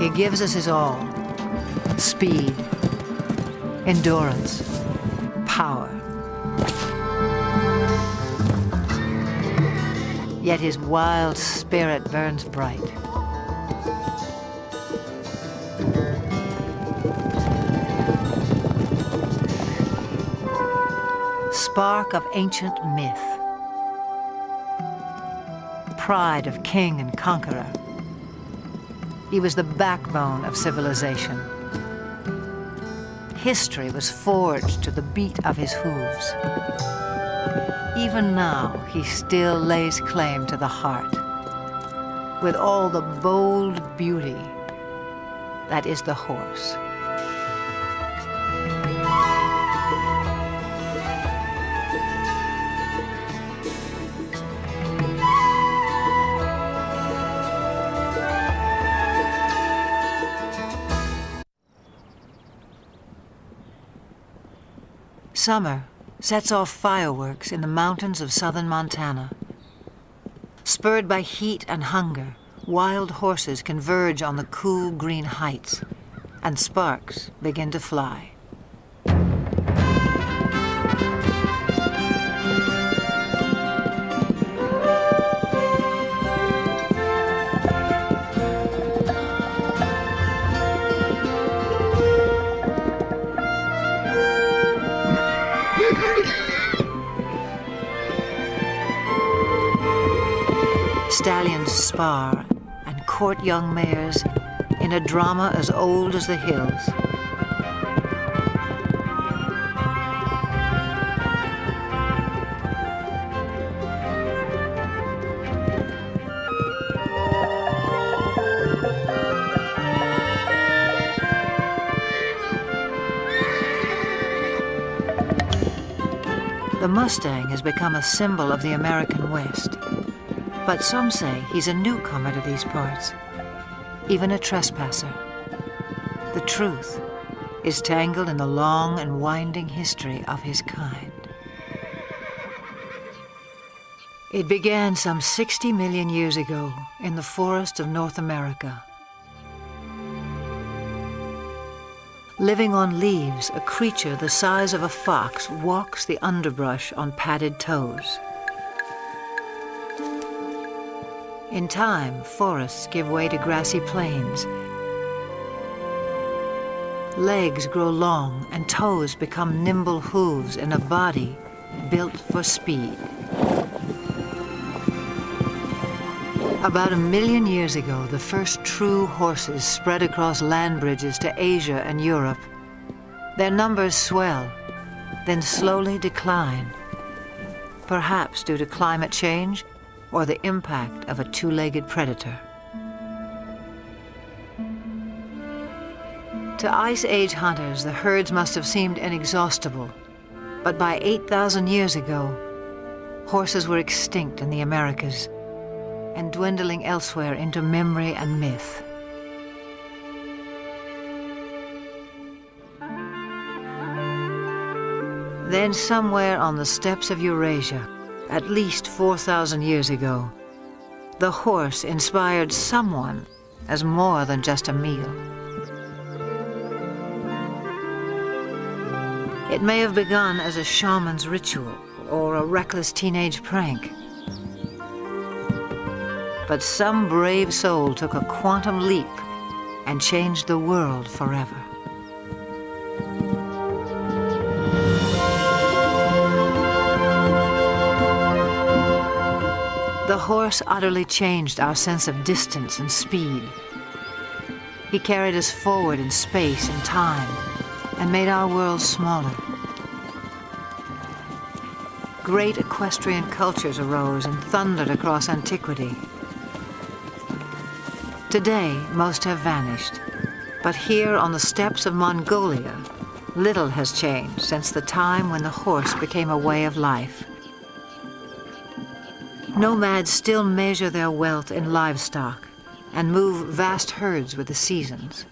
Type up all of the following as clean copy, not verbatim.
He gives us his all: speed, endurance, power. Yet his wild spirit burns bright. Spark of ancient myth, pride of king and conqueror. He was the backbone of civilization. History was forged to the beat of his hooves. Even now, he still lays claim to the heart, with all the bold beauty that is the horse. Summer sets off fireworks in the mountains of southern Montana. Spurred by heat and hunger, wild horses converge on the cool green heights, and sparks begin to fly. Stallions spar and court young mares in a drama as old as the hills. The Mustang has become a symbol of the American West. But some say he's a newcomer to these parts, even a trespasser. The truth is tangled in the long and winding history of his kind. It began some 60 million years ago in the forests of North America. Living on leaves, a creature the size of a fox walks the underbrush on padded toes. In time, forests give way to grassy plains. Legs grow long and toes become nimble hooves in a body built for speed. About 1 million years ago, the first true horses spread across land bridges to Asia and Europe. Their numbers swell, then slowly decline, perhaps due to climate change or the impact of a two-legged predator. To Ice Age hunters, the herds must have seemed inexhaustible, but by 8,000 years ago, horses were extinct in the Americas and dwindling elsewhere into memory and myth. Then somewhere on the steppes of Eurasia, at least 4,000 years ago, the horse inspired someone as more than just a meal. It may have begun as a shaman's ritual or a reckless teenage prank. But some brave soul took a quantum leap and changed the world forever. The horse utterly changed our sense of distance and speed. He carried us forward in space and time and made our world smaller. Great equestrian cultures arose and thundered across antiquity. Today, most have vanished, but here on the steppes of Mongolia, little has changed since the time when the horse became a way of life. Nomads still measure their wealth in livestock and move vast herds with the seasons.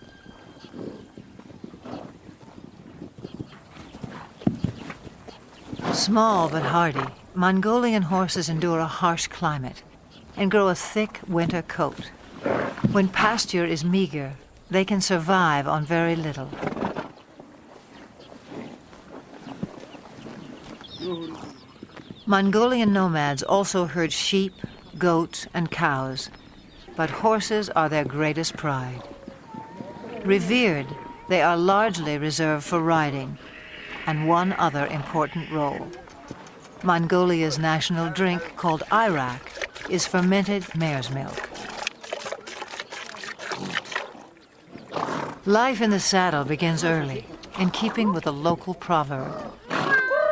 Small but hardy, Mongolian horses endure a harsh climate and grow a thick winter coat. When pasture is meager, they can survive on very little. Mongolian nomads also herd sheep, goats, and cows, but horses are their greatest pride. Revered, they are largely reserved for riding, and one other important role. Mongolia's national drink, called arak, is fermented mare's milk. Life in the saddle begins early, in keeping with a local proverb.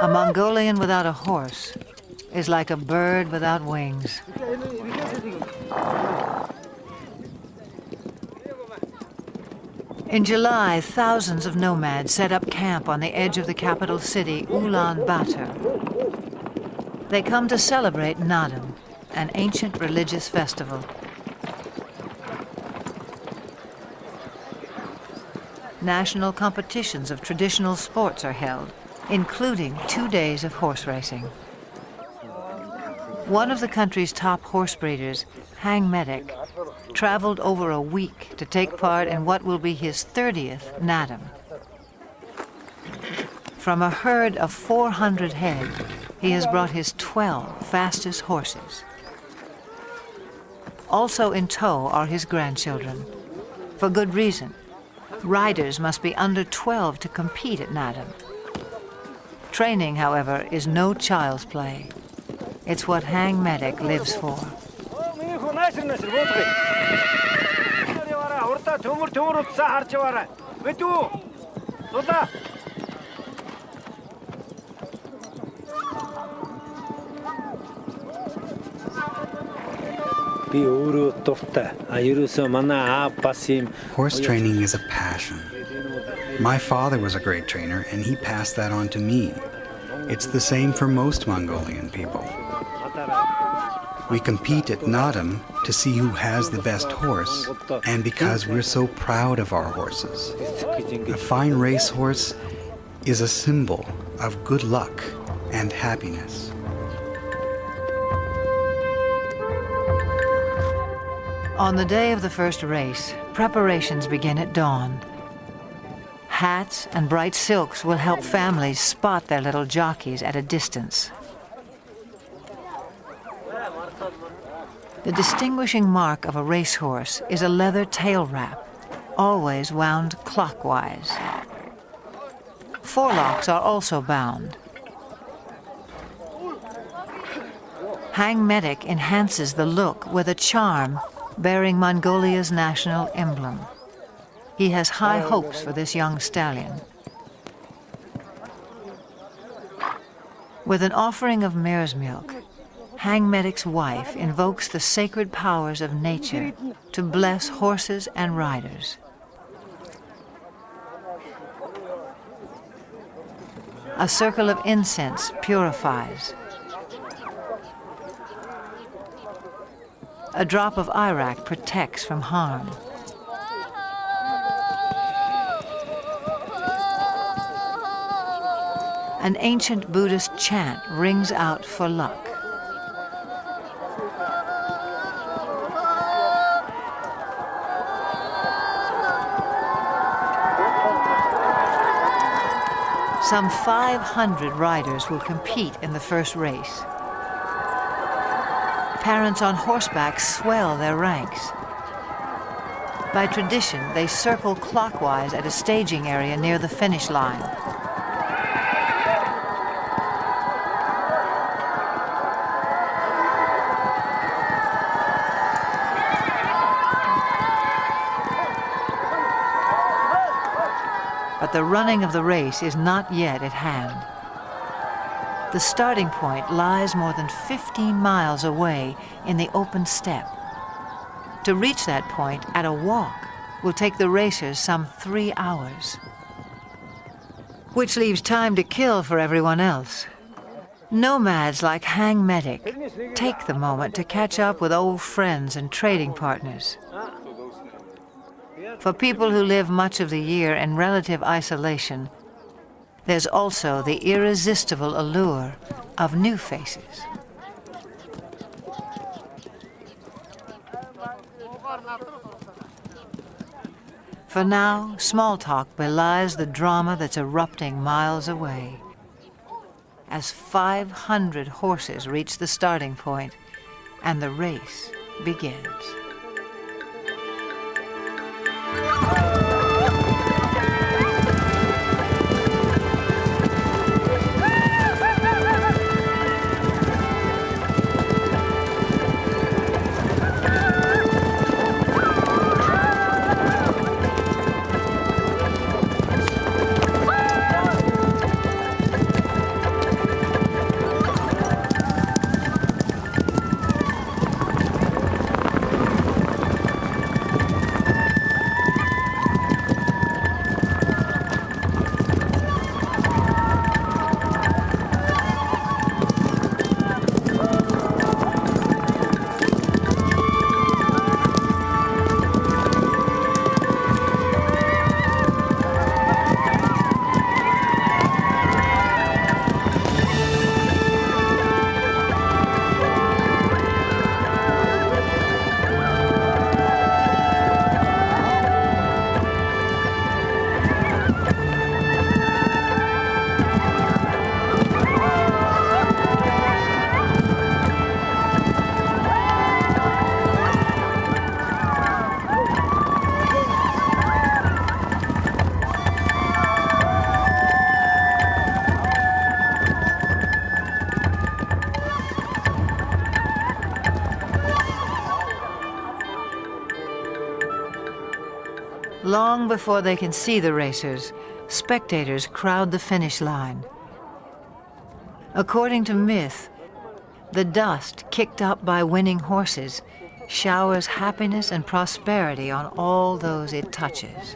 A Mongolian without a horse is like a bird without wings. In July, thousands of nomads set up camp on the edge of the capital city, Ulaanbaatar. They come to celebrate Naadam, an ancient religious festival. National competitions of traditional sports are held, including 2 days of horse racing. One of the country's top horse breeders, Hang Medic, traveled over a week to take part in what will be his 30th Naadam. From a herd of 400 head, he has brought his 12 fastest horses. Also in tow are his grandchildren. For good reason. Riders must be under 12 to compete at Naadam. Training, however, is no child's play. It's what Hang Medic lives for. Horse training is a passion. My father was a great trainer, and he passed that on to me. It's the same for most Mongolian people. We compete at Naadam to see who has the best horse, and because we're so proud of our horses. A fine racehorse is a symbol of good luck and happiness. On the day of the first race, preparations begin at dawn. Hats and bright silks will help families spot their little jockeys at a distance. The distinguishing mark of a racehorse is a leather tail wrap, always wound clockwise. Forelocks are also bound. Hang Medic enhances the look with a charm bearing Mongolia's national emblem. He has high hopes for this young stallion. With an offering of mare's milk, Hang Medic's wife invokes the sacred powers of nature to bless horses and riders. A circle of incense purifies. A drop of arak protects from harm. An ancient Buddhist chant rings out for luck. Some 500 riders will compete in the first race. Parents on horseback swell their ranks. By tradition, they circle clockwise at a staging area near the finish line. But the running of the race is not yet at hand. The starting point lies more than 15 miles away in the open steppe. To reach that point at a walk will take the racers some 3 hours, which leaves time to kill for everyone else. Nomads like Hang Medic take the moment to catch up with old friends and trading partners. For people who live much of the year in relative isolation, there's also the irresistible allure of new faces. For now, small talk belies the drama that's erupting miles away. As 500 horses reach the starting point, and the race begins. Long before they can see the racers, spectators crowd the finish line. According to myth, the dust kicked up by winning horses showers happiness and prosperity on all those it touches.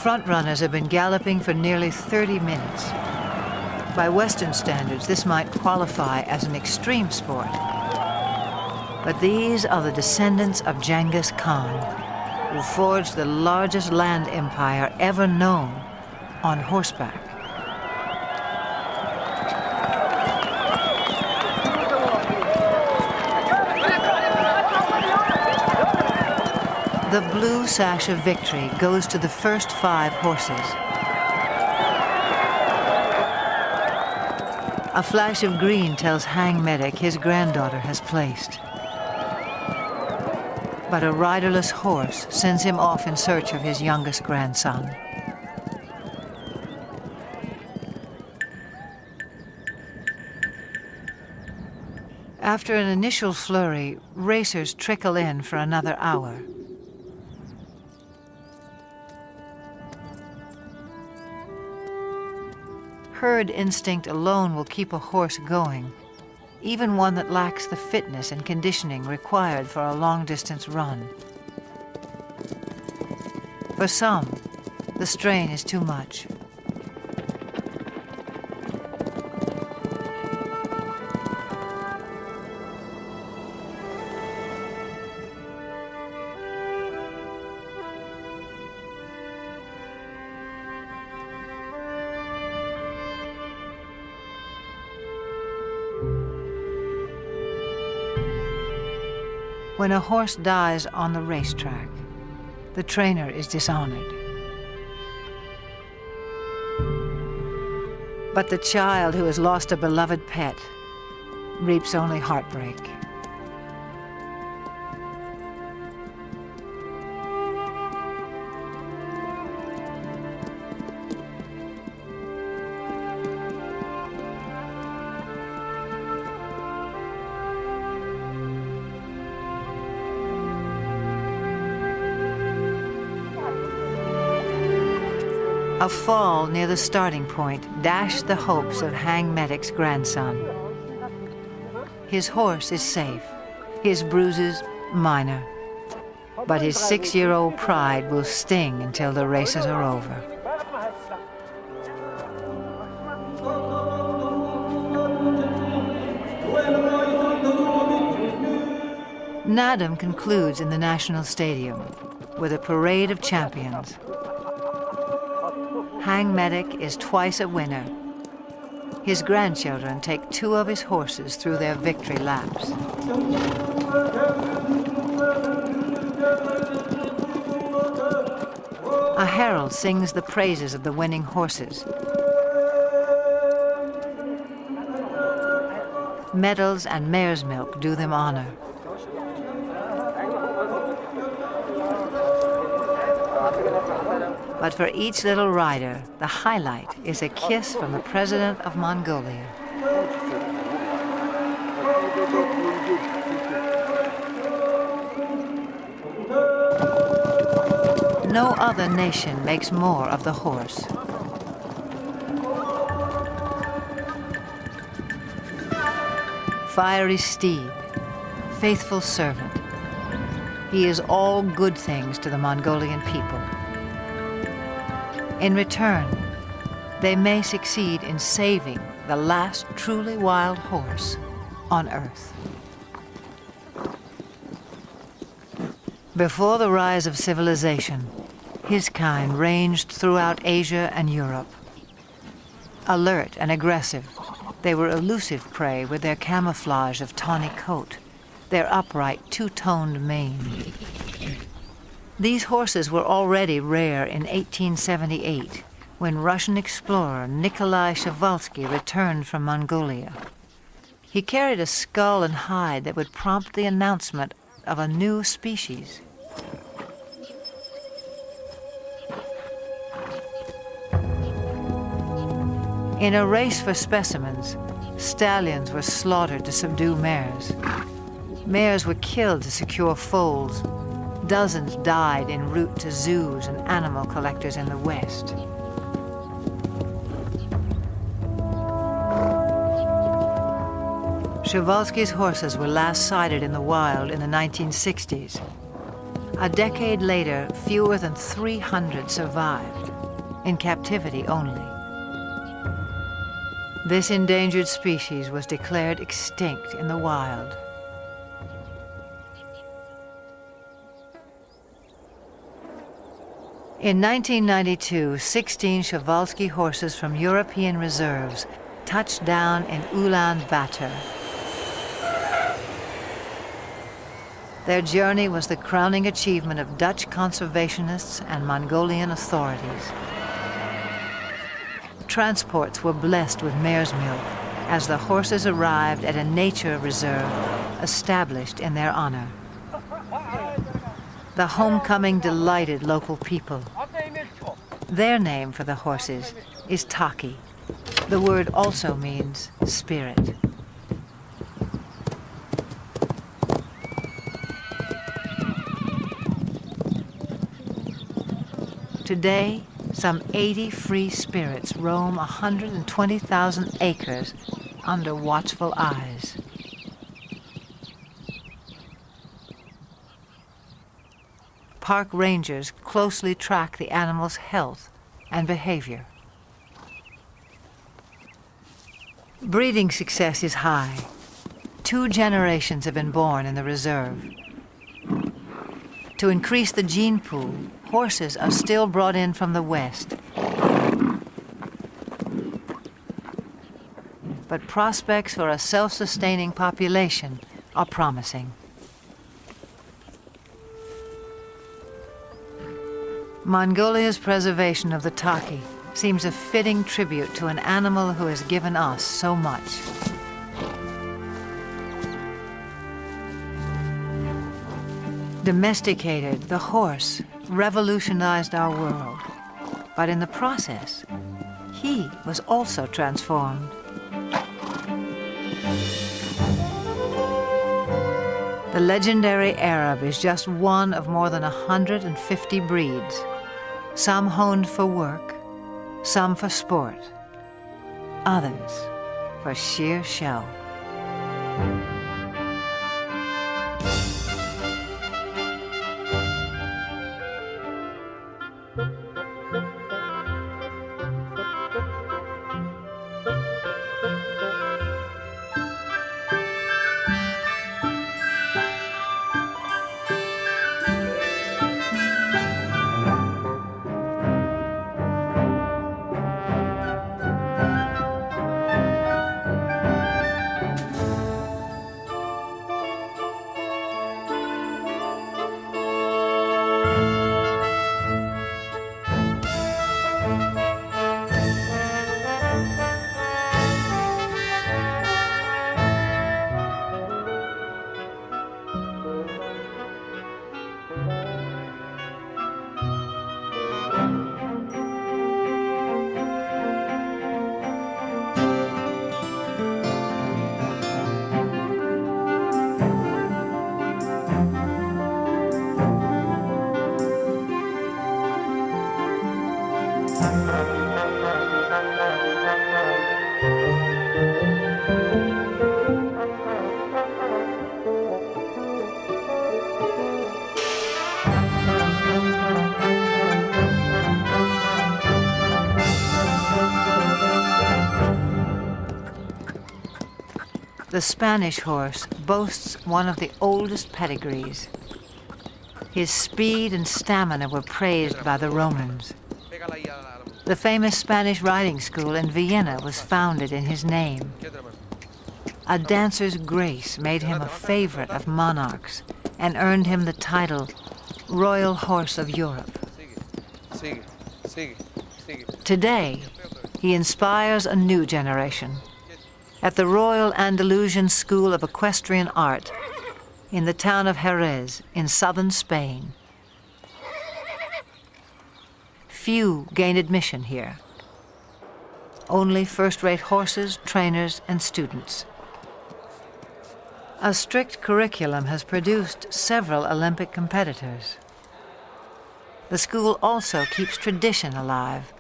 Frontrunners have been galloping for nearly 30 minutes. By Western standards, this might qualify as an extreme sport. But these are the descendants of Genghis Khan, who forged the largest land empire ever known on horseback. The blue sash of victory goes to the first 5 horses. A flash of green tells Hang Medic his granddaughter has placed. But a riderless horse sends him off in search of his youngest grandson. After an initial flurry, racers trickle in for another hour. Herd instinct alone will keep a horse going, even one that lacks the fitness and conditioning required for a long-distance run. For some, the strain is too much. When a horse dies on the racetrack, the trainer is dishonored. But the child who has lost a beloved pet reaps only heartbreak. A fall near the starting point dashed the hopes of Hang Medic's grandson. His horse is safe, his bruises minor, but his 6-year-old pride will sting until the races are over. Nadam concludes in the National Stadium. with a parade of champions. Hang Medic is twice a winner. His grandchildren take 2 of his horses through their victory laps. A herald sings the praises of the winning horses. Medals and mare's milk do them honor. But for each little rider, the highlight is a kiss from the president of Mongolia. No other nation makes more of the horse. Fiery steed, faithful servant. He is all good things to the Mongolian people. In return, they may succeed in saving the last truly wild horse on Earth. Before the rise of civilization, his kind ranged throughout Asia and Europe. Alert and aggressive, they were elusive prey with their camouflage of tawny coat, their upright two-toned mane. These horses were already rare in 1878, when Russian explorer Nikolai Przewalski returned from Mongolia. He carried a skull and hide that would prompt the announcement of a new species. In a race for specimens, stallions were slaughtered to subdue mares. Mares were killed to secure foals. Dozens died en route to zoos and animal collectors in the West. Przewalski's horses were last sighted in the wild in the 1960s. A decade later, fewer than 300 survived, in captivity only. This endangered species was declared extinct in the wild. In 1992, 16 Przewalski horses from European reserves touched down in Ulaanbaatar. Their journey was the crowning achievement of Dutch conservationists and Mongolian authorities. Transports were blessed with mare's milk as the horses arrived at a nature reserve established in their honor. The homecoming delighted local people. Their name for the horses is Taki. The word also means spirit. Today, some 80 free spirits roam 120,000 acres under watchful eyes. Park rangers closely track the animal's health and behavior. Breeding success is high. 2 generations have been born in the reserve. To increase the gene pool, horses are still brought in from the West. But prospects for a self-sustaining population are promising. Mongolia's preservation of the Taki seems a fitting tribute to an animal who has given us so much. Domesticated, the horse revolutionized our world, but in the process, he was also transformed. The legendary Arab is just one of more than 150 breeds, some honed for work, some for sport, others for sheer show. The Spanish horse boasts one of the oldest pedigrees. His speed and stamina were praised by the Romans. The famous Spanish riding school in Vienna was founded in his name. A dancer's grace made him a favorite of monarchs and earned him the title Royal Horse of Europe. Today, he inspires a new generation. At the Royal Andalusian School of Equestrian Art in the town of Jerez in southern Spain. Few gain admission here. Only first-rate horses, trainers, and students. A strict curriculum has produced several Olympic competitors. The school also keeps tradition alive.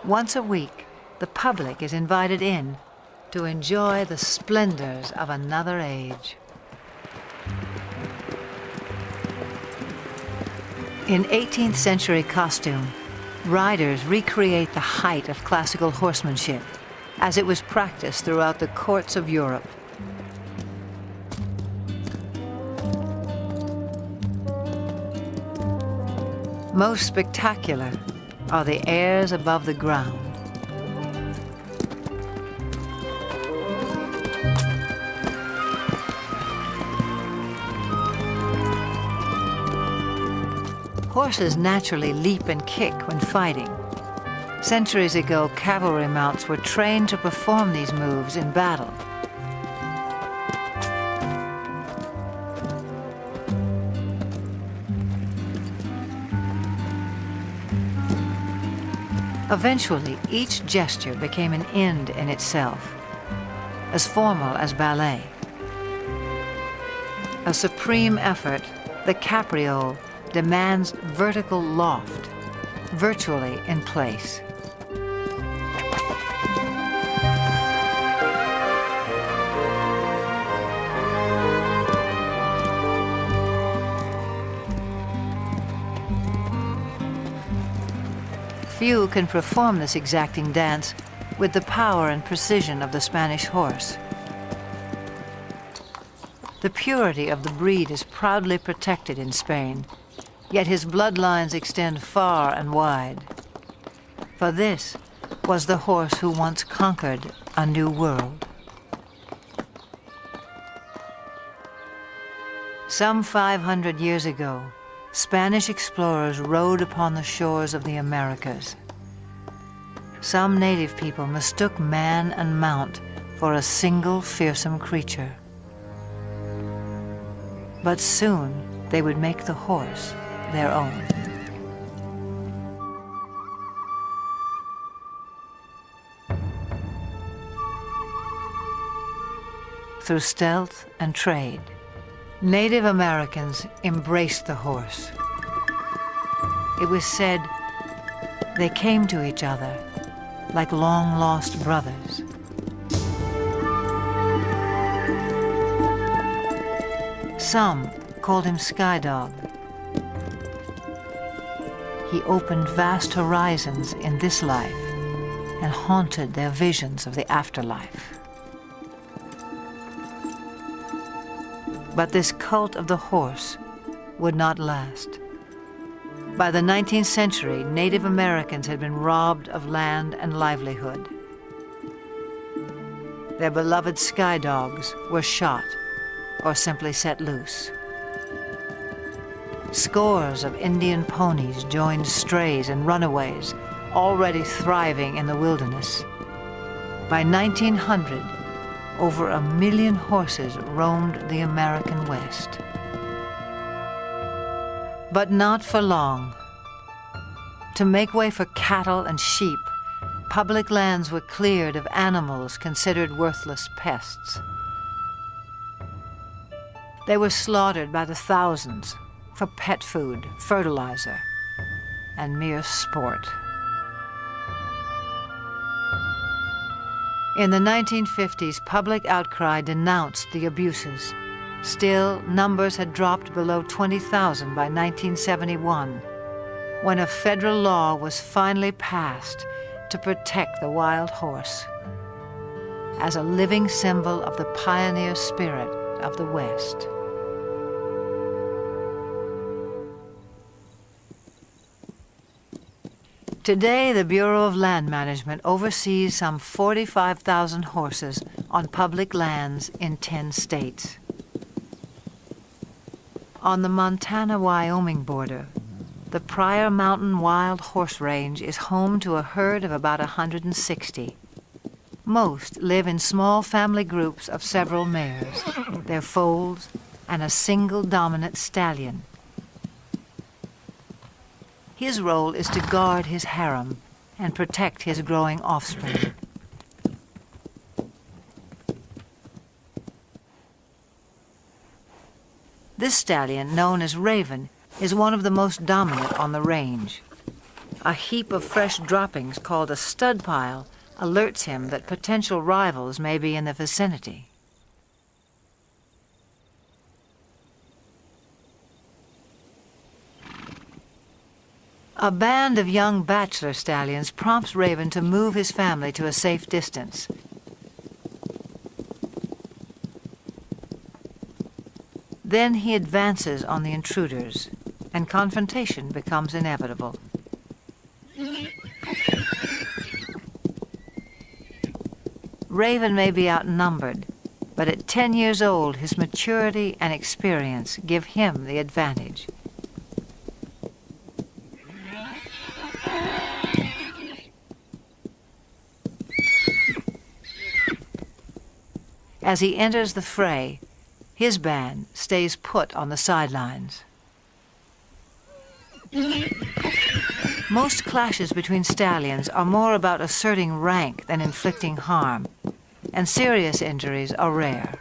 Once a week, the public is invited in to enjoy the splendors of another age. In 18th century costume, riders recreate the height of classical horsemanship as it was practiced throughout the courts of Europe. Most spectacular are the airs above the ground. Horses naturally leap and kick when fighting. Centuries ago, cavalry mounts were trained to perform these moves in battle. Eventually, each gesture became an end in itself, as formal as ballet. A supreme effort, the capriole demands vertical loft, virtually in place. Few can perform this exacting dance with the power and precision of the Spanish horse. The purity of the breed is proudly protected in Spain, yet his bloodlines extend far and wide. For this was the horse who once conquered a new world. Some 500 years ago, Spanish explorers rode upon the shores of the Americas. Some native people mistook man and mount for a single fearsome creature. But soon they would make the horse their own. Through stealth and trade, Native Americans embraced the horse. It was said they came to each other like long-lost brothers. Some called him Sky Dog. He opened vast horizons in this life and haunted their visions of the afterlife. But this cult of the horse would not last. By the 19th century, Native Americans had been robbed of land and livelihood. Their beloved sky dogs were shot or simply set loose. Scores of Indian ponies joined strays and runaways, already thriving in the wilderness. By 1900, over 1 million horses roamed the American West. But not for long. To make way for cattle and sheep, public lands were cleared of animals considered worthless pests. They were slaughtered by the thousands for pet food, fertilizer, and mere sport. In the 1950s, public outcry denounced the abuses. Still, numbers had dropped below 20,000 by 1971, when a federal law was finally passed to protect the wild horse. as a living symbol of the pioneer spirit of the West. Today, the Bureau of Land Management oversees some 45,000 horses on public lands in 10 states. On the Montana-Wyoming border, the Pryor Mountain Wild Horse Range is home to a herd of about 160. Most live in small family groups of several mares, their foals, and a single dominant stallion. His role is to guard his harem and protect his growing offspring. This stallion, known as Raven, is one of the most dominant on the range. A heap of fresh droppings called a stud pile alerts him that potential rivals may be in the vicinity. A band of young bachelor stallions prompts Raven to move his family to a safe distance. Then he advances on the intruders, and confrontation becomes inevitable. Raven may be outnumbered, but at 10 years old, his maturity and experience give him the advantage. As he enters the fray, his band stays put on the sidelines. Most clashes between stallions are more about asserting rank than inflicting harm, and serious injuries are rare.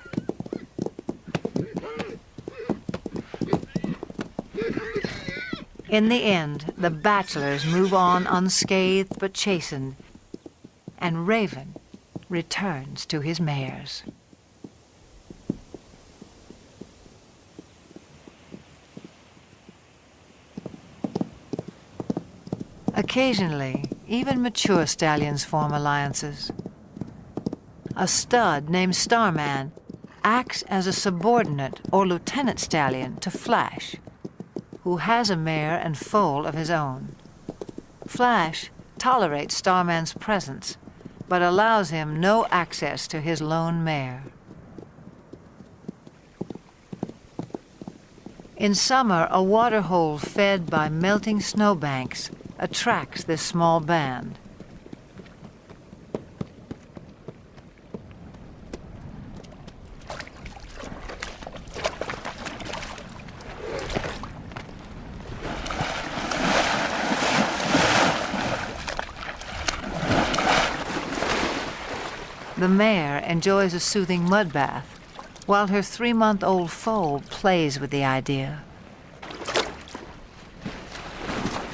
In the end, the bachelors move on unscathed but chastened, and Raven returns to his mares. Occasionally, even mature stallions form alliances. A stud named Starman acts as a subordinate or lieutenant stallion to Flash, who has a mare and foal of his own. Flash tolerates Starman's presence, but allows him no access to his lone mare. In summer, a waterhole fed by melting snowbanks attracts this small band. The mare enjoys a soothing mud bath, while her 3-month-old foal plays with the idea.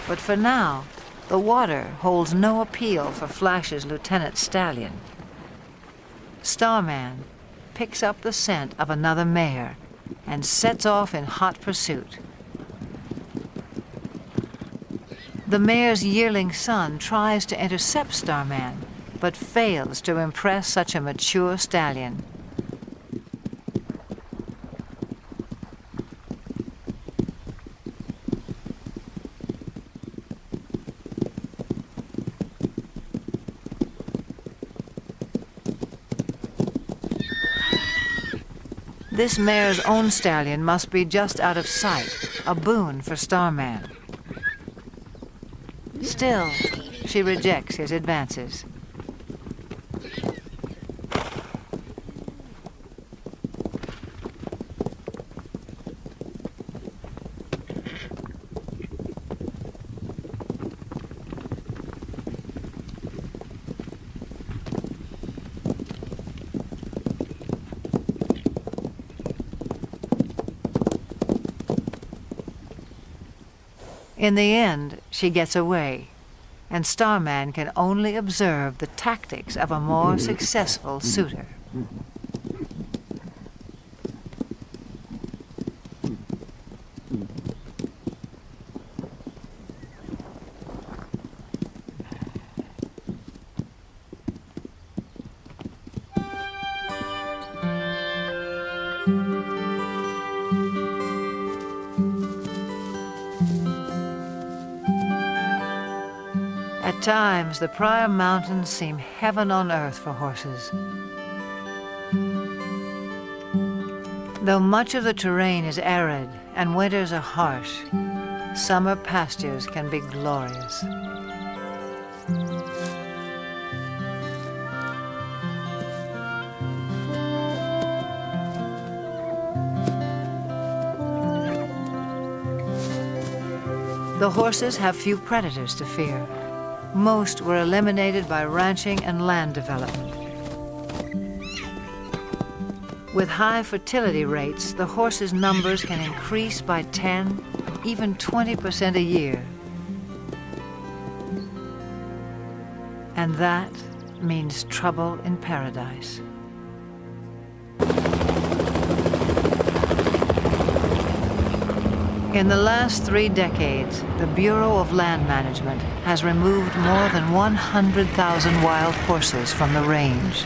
But for now, the water holds no appeal for Flash's lieutenant stallion. Starman picks up the scent of another mare and sets off in hot pursuit. The mare's yearling son tries to intercept Starman, but fails to impress such a mature stallion. This mare's own stallion must be just out of sight, a boon for Starman. Still, she rejects his advances. In the end, she gets away, and Starman can only observe the tactics of a more successful suitor. times, the Pryor Mountains seem heaven on earth for horses. Though much of the terrain is arid and winters are harsh, summer pastures can be glorious. The horses have few predators to fear. Most were eliminated by ranching and land development. With high fertility rates, the horses' numbers can increase by 10, even 20% a year. And that means trouble in paradise. In the last 3 decades, the Bureau of Land Management has removed more than 100,000 wild horses from the range.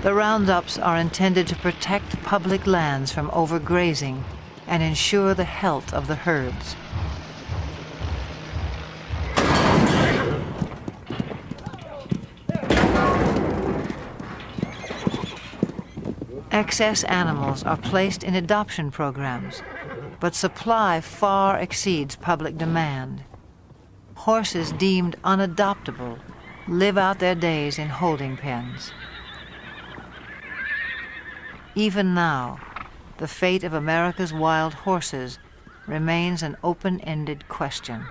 The roundups are intended to protect public lands from overgrazing and ensure the health of the herds. Excess animals are placed in adoption programs, but supply far exceeds public demand. Horses deemed unadoptable live out their days in holding pens. Even now, the fate of America's wild horses remains an open-ended question.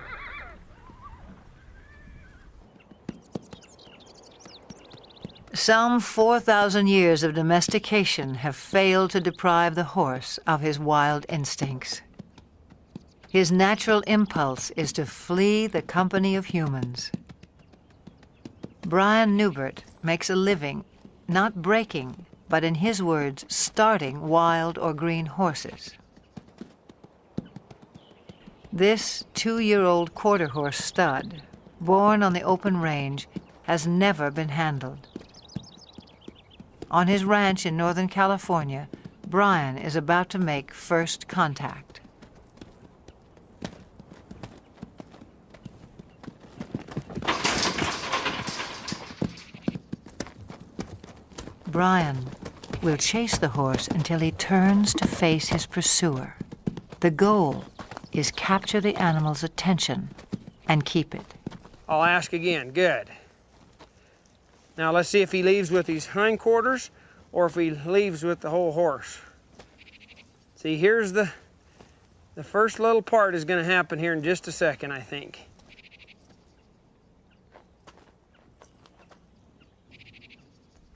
Some 4,000 years of domestication have failed to deprive the horse of his wild instincts. His natural impulse is to flee the company of humans. Brian Newbert makes a living not breaking, but in his words, starting wild or green horses. This 2-year-old quarter horse stud, born on the open range, has never been handled. On his ranch in Northern California, Brian is about to make first contact. Brian will chase the horse until he turns to face his pursuer. The goal is capture the animal's attention and keep it. I'll ask again. Good. Now let's see if he leaves with his hindquarters or if he leaves with the whole horse. See, here's the first little part is going to happen here in just a second, I think.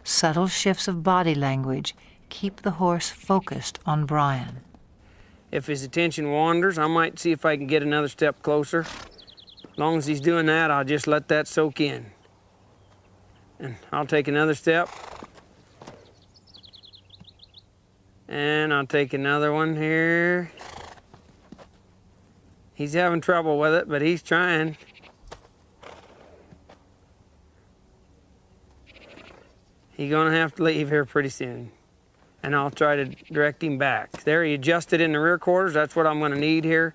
Subtle shifts of body language keep the horse focused on Brian. If his attention wanders, I might see if I can get another step closer. As long as he's doing that, I'll just let that soak in. And I'll take another step. And I'll take another one here. He's having trouble with it, but he's trying. He's gonna have to leave here pretty soon. And I'll try to direct him back. There, he adjusted in the rear quarters. That's what I'm gonna need here.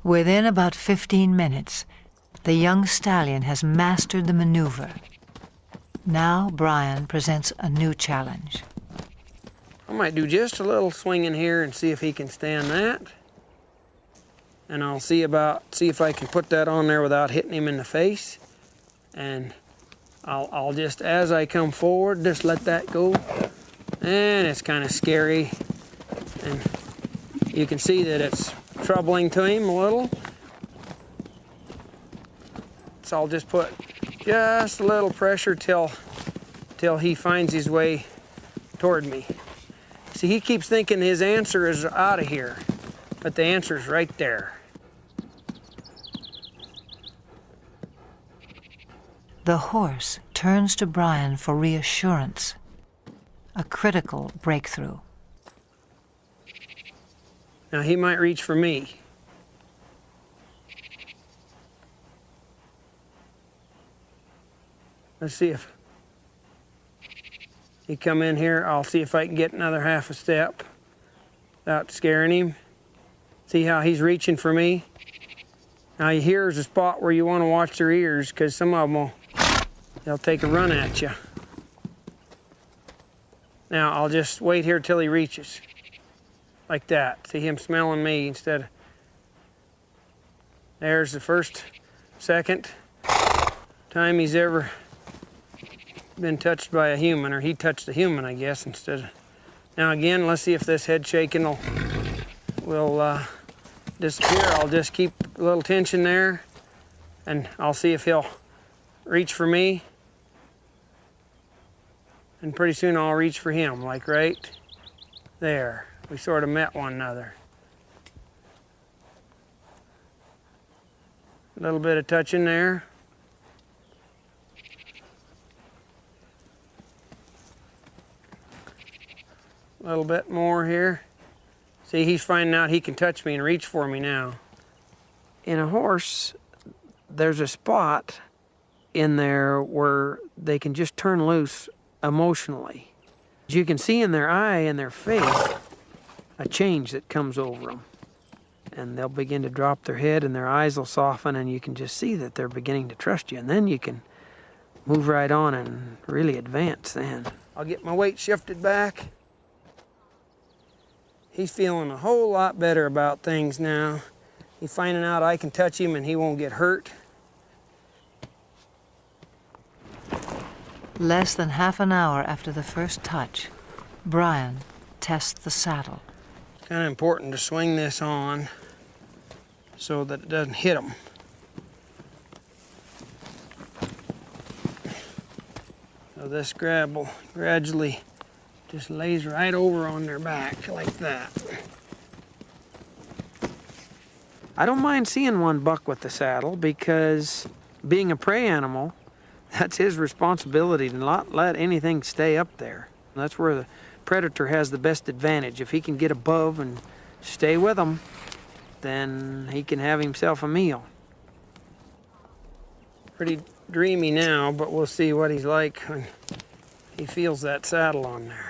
Within about 15 minutes, the young stallion has mastered the maneuver. Now Brian presents a new challenge. I might do just a little swinging here and see if he can stand that. And I'll see if I can put that on there without hitting him in the face. And I'll just, as I come forward, just let that go. And it's kind of scary. And you can see that it's troubling to him a little. So I'll just put just a little pressure till he finds his way toward me. See, he keeps thinking his answer is out of here, but the answer's right there. The horse turns to Brian for reassurance, a critical breakthrough. Now he might reach for me. Let's see if... He come in here, I'll see if I can get another half a step without scaring him. See how he's reaching for me? Now here's a spot where you want to watch their ears, because some of them they'll take a run at you. Now I'll just wait here till he reaches. Like that. See him smelling me instead of... There's the first, second time he's ever been touched by a human, or he touched a human, I guess, instead of... Now again, let's see if this head shaking will disappear. I'll just keep a little tension there, and I'll see if he'll reach for me. And pretty soon I'll reach for him, like right there. We sort of met one another. A little bit of touching there. A little bit more here. See, he's finding out he can touch me and reach for me now. In a horse, there's a spot in there where they can just turn loose emotionally. You can see in their eye and their face a change that comes over them. And they'll begin to drop their head and their eyes will soften, and you can just see that they're beginning to trust you. And then you can move right on and really advance then. I'll get my weight shifted back. He's feeling a whole lot better about things now. He's finding out I can touch him and he won't get hurt. Less than half an hour after the first touch, Brian tests the saddle. It's kind of important to swing this on so that it doesn't hit him. So this grab will gradually just lays right over on their back like that. I don't mind seeing one buck with the saddle, because being a prey animal, that's his responsibility to not let anything stay up there. That's where the predator has the best advantage. If he can get above and stay with them, then he can have himself a meal. Pretty dreamy now, but we'll see what he's like when he feels that saddle on there.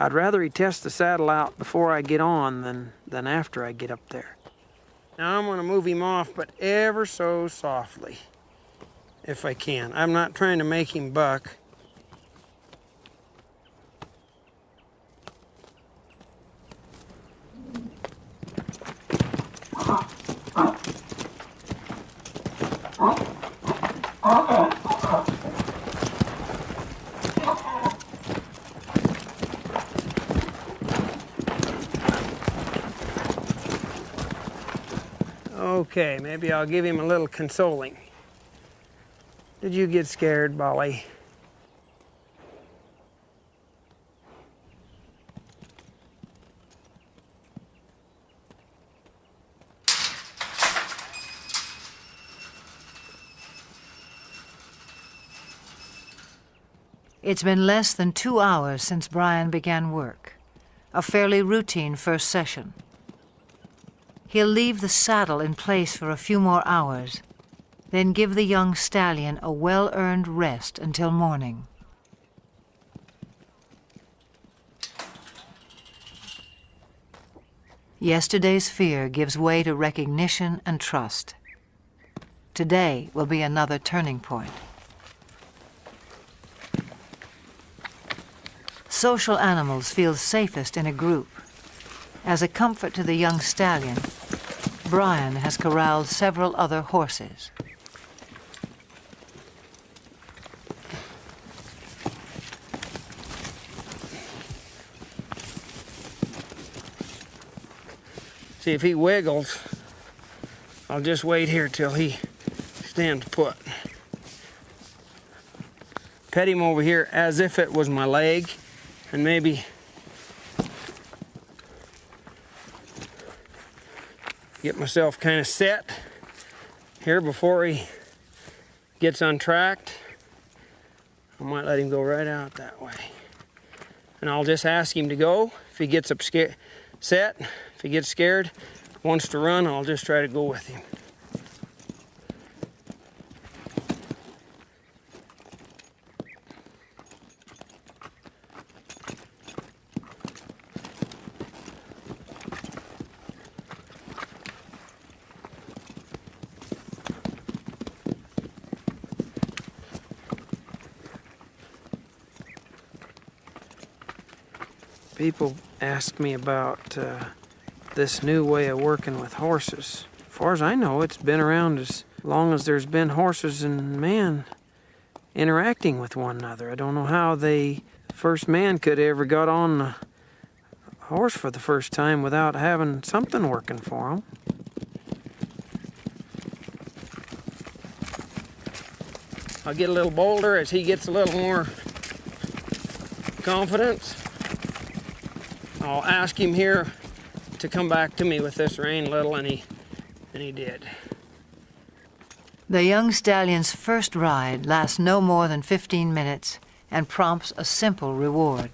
I'd rather he test the saddle out before I get on than after I get up there. Now I'm gonna move him off, but ever so softly, if I can. I'm not trying to make him buck. Okay, maybe I'll give him a little consoling. Did you get scared, Bolly? It's been less than 2 hours since Brian began work, a fairly routine first session. He'll leave the saddle in place for a few more hours, then give the young stallion a well-earned rest until morning. Yesterday's fear gives way to recognition and trust. Today will be another turning point. Social animals feel safest in a group. As a comfort to the young stallion, Brian has corralled several other horses. See, if he wiggles, I'll just wait here till he stands put. Pet him over here as if it was my leg, and maybe get myself kind of set here before he gets untracked. I might let him go right out that way. And I'll just ask him to go. If he gets up set, if he gets scared, wants to run, I'll just try to go with him. People ask me about this new way of working with horses. As far as I know, it's been around as long as there's been horses and man interacting with one another. I don't know how the first man could ever got on a horse for the first time without having something working for him. I'll get a little bolder as he gets a little more confidence. I'll ask him here to come back to me with this rein a little, and he did. The young stallion's first ride lasts no more than 15 minutes and prompts a simple reward.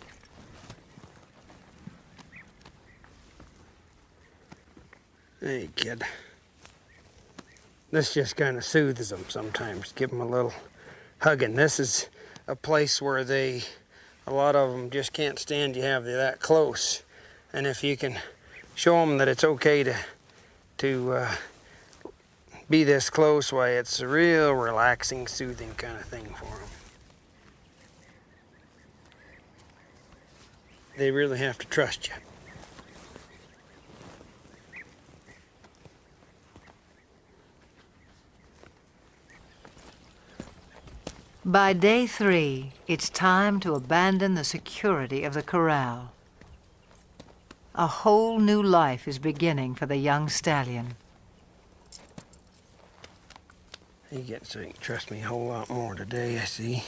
Hey, kid. This just kind of soothes them sometimes. Give them a little hugging. This is a place where a lot of them just can't stand you have you that close. And if you can show them that it's okay to be this close, why, it's a real relaxing, soothing kind of thing for them. They really have to trust you. By day 3, it's time to abandon the security of the corral. A whole new life is beginning for the young stallion. He gets so he can trust me a whole lot more today, I see.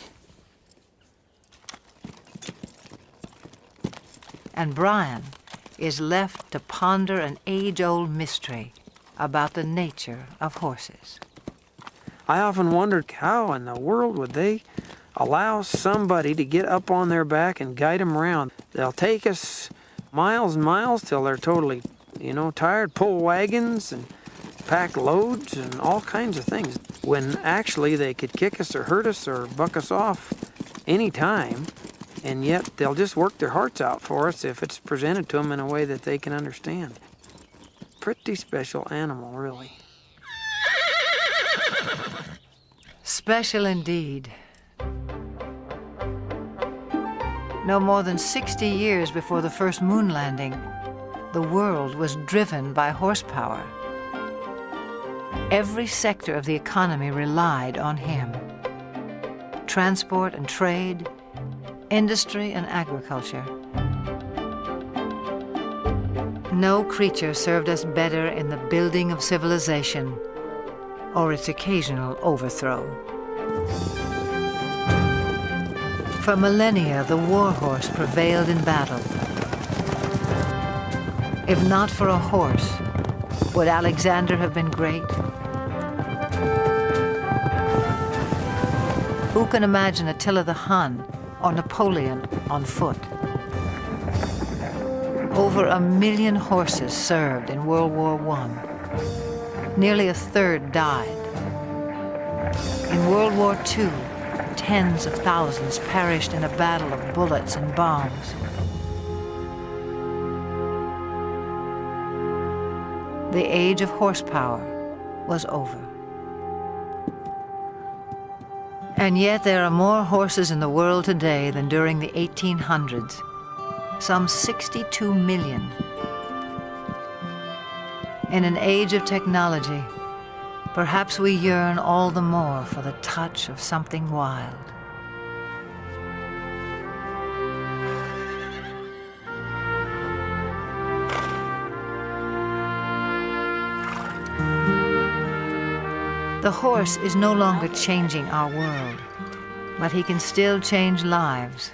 And Brian is left to ponder an age-old mystery about the nature of horses. I often wondered how in the world would they allow somebody to get up on their back and guide them around. They'll take us miles and miles till they're totally, tired, pull wagons and pack loads and all kinds of things, when actually they could kick us or hurt us or buck us off any time, and yet they'll just work their hearts out for us if it's presented to them in a way that they can understand. Pretty special animal, really. Special indeed. No more than 60 years before the first moon landing, the world was driven by horsepower. Every sector of the economy relied on him. Transport and trade, industry and agriculture. No creature served us better in the building of civilization or its occasional overthrow. For millennia, the war horse prevailed in battle. If not for a horse, would Alexander have been great? Who can imagine Attila the Hun or Napoleon on foot? Over 1 million horses served in World War I. Nearly a third died. In World War II, tens of thousands perished in a battle of bullets and bombs. The age of horsepower was over. And yet there are more horses in the world today than during the 1800s, some 62 million. In an age of technology, perhaps we yearn all the more for the touch of something wild. The horse is no longer changing our world, but he can still change lives,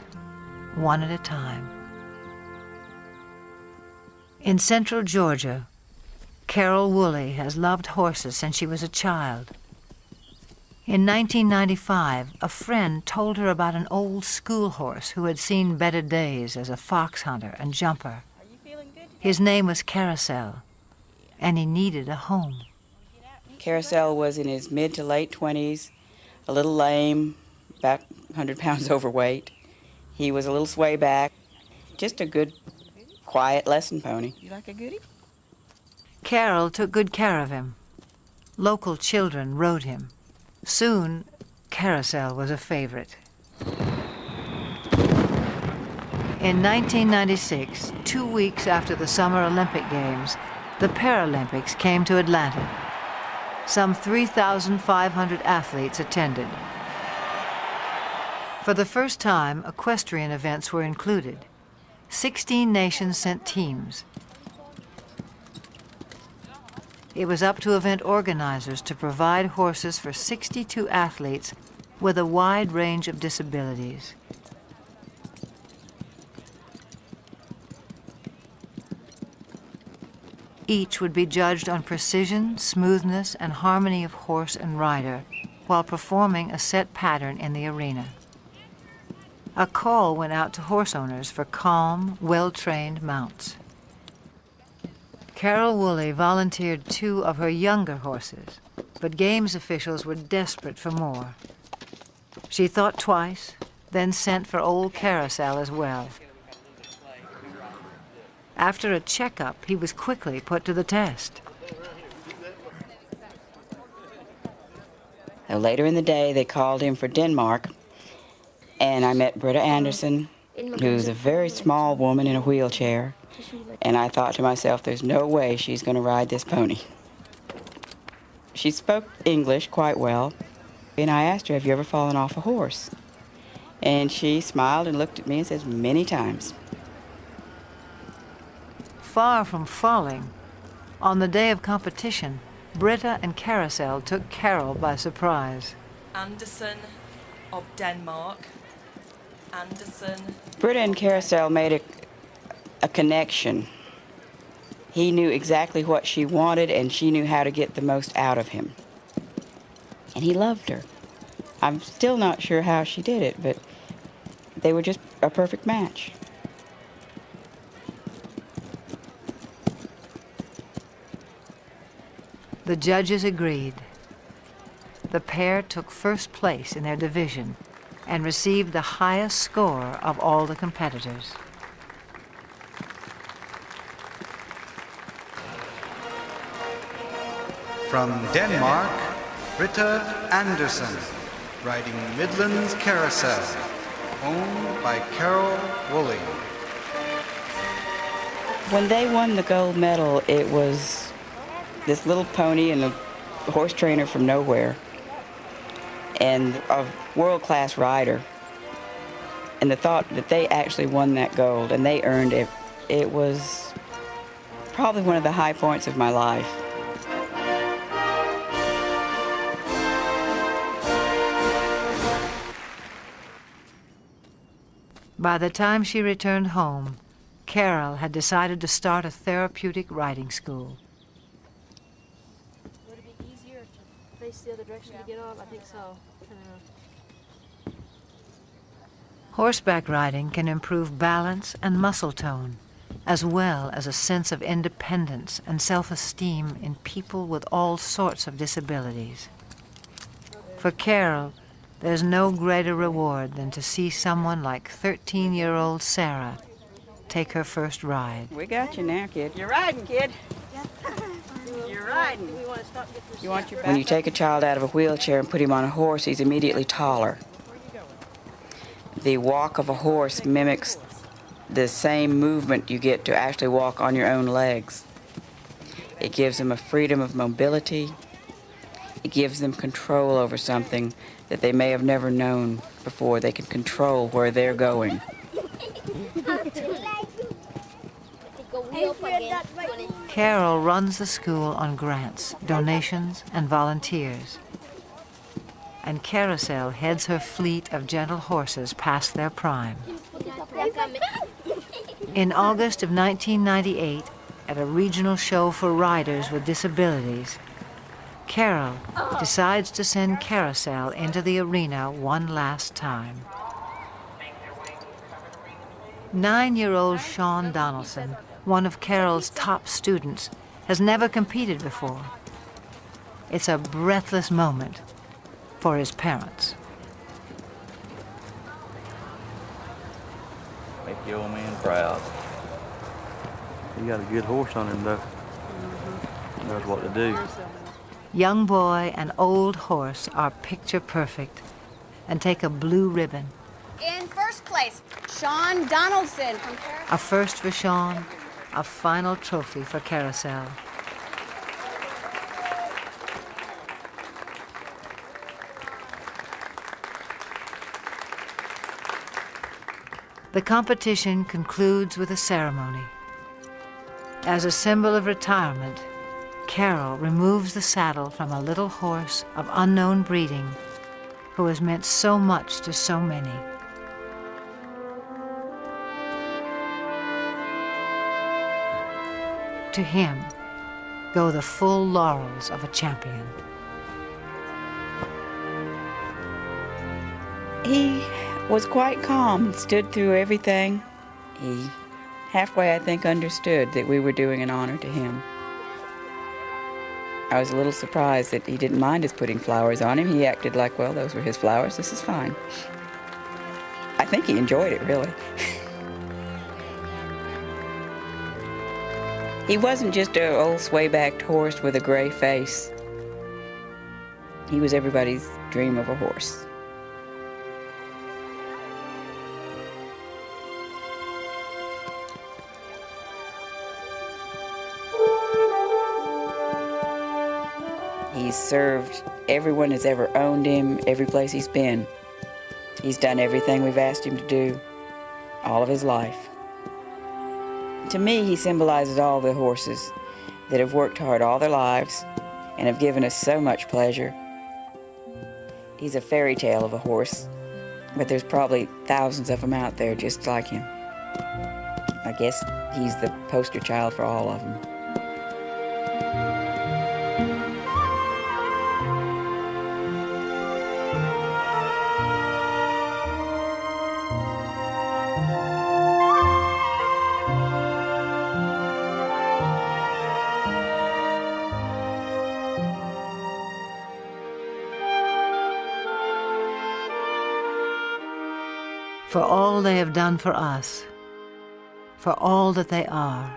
one at a time. In central Georgia, Carol Woolley has loved horses since she was a child. In 1995, a friend told her about an old school horse who had seen better days as a fox hunter and jumper. His name was Carousel, and he needed a home. Carousel was in his mid to late 20s, a little lame, about 100 pounds overweight. He was a little sway back, just a good, quiet lesson pony. You like a goodie? Carol took good care of him. Local children rode him. Soon, Carousel was a favorite. In 1996, 2 weeks after the Summer Olympic Games, the Paralympics came to Atlanta. Some 3,500 athletes attended. For the first time, equestrian events were included. 16 nations sent teams. It was up to event organizers to provide horses for 62 athletes with a wide range of disabilities. Each would be judged on precision, smoothness, and harmony of horse and rider while performing a set pattern in the arena. A call went out to horse owners for calm, well-trained mounts. Carol Woolley volunteered 2 of her younger horses, but games officials were desperate for more. She thought twice, then sent for old Carousel as well. After a checkup, he was quickly put to the test. Later in the day, they called him for Denmark, and I met Britta Anderson, who's a very small woman in a wheelchair, and I thought to myself, there's no way she's going to ride this pony. She spoke English quite well, and I asked her, have you ever fallen off a horse? And she smiled and looked at me and says, many times. Far from falling, on the day of competition, Britta and Carousel took Carol by surprise. Anderson of Denmark. Anderson. Britta and Carousel made a connection. He knew exactly what she wanted, and she knew how to get the most out of him. And he loved her. I'm still not sure how she did it, but they were just a perfect match. The judges agreed. The pair took first place in their division and received the highest score of all the competitors. From Denmark, Britta Anderson, riding Midland's Carousel, owned by Carol Woolley. When they won the gold medal, it was this little pony and a horse trainer from nowhere, and a world-class rider. And the thought that they actually won that gold and they earned it, it was probably one of the high points of my life. By the time she returned home, Carol had decided to start a therapeutic riding school. Would it be easier to face the other direction to get off? I think so. Horseback riding can improve balance and muscle tone, as well as a sense of independence and self-esteem in people with all sorts of disabilities. For Carol, there's no greater reward than to see someone like 13-year-old Sarah take her first ride. We got you now, kid. You're riding, kid. You're riding. You want your back? When you take a child out of a wheelchair and put him on a horse, he's immediately taller. The walk of a horse mimics the same movement you get to actually walk on your own legs. It gives them a freedom of mobility. It gives them control over something that they may have never known before. They can control where they're going. Carol runs the school on grants, donations, and volunteers. And Carousel heads her fleet of gentle horses past their prime. In August of 1998, at a regional show for riders with disabilities, Carol decides to send Carousel into the arena one last time. 9-year-old Sean Donaldson, one of Carol's top students, has never competed before. It's a breathless moment for his parents. Make your old man proud. You got a good horse on him, though. He knows what to do. Young boy and old horse are picture perfect and take a blue ribbon. In first first place, Sean Donaldson from Carousel. A first for Sean, a final trophy for Carousel. The competition concludes with a ceremony. As a symbol of retirement, Carol removes the saddle from a little horse of unknown breeding who has meant so much to so many. To him go the full laurels of a champion. He was quite calm and stood through everything. He halfway, I think, understood that we were doing an honor to him. I was a little surprised that he didn't mind us putting flowers on him. He acted like, well, those were his flowers, this is fine. I think he enjoyed it, really. He wasn't just an old sway-backed horse with a gray face. He was everybody's dream of a horse. He's served everyone that's ever owned him, every place he's been. He's done everything we've asked him to do, all of his life. To me, he symbolizes all the horses that have worked hard all their lives and have given us so much pleasure. He's a fairy tale of a horse, but there's probably thousands of them out there just like him. I guess he's the poster child for all of them. For all they have done for us, for all that they are,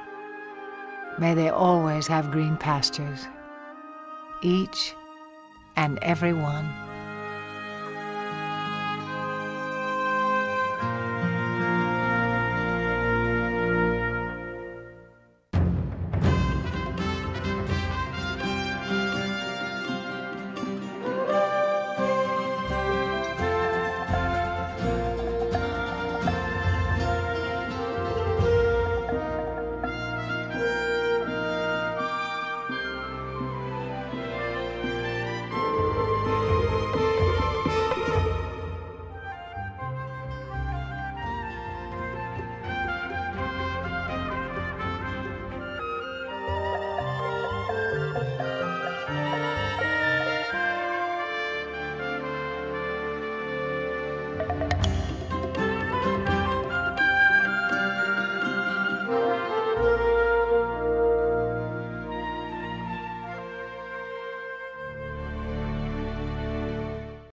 may they always have green pastures, each and every one.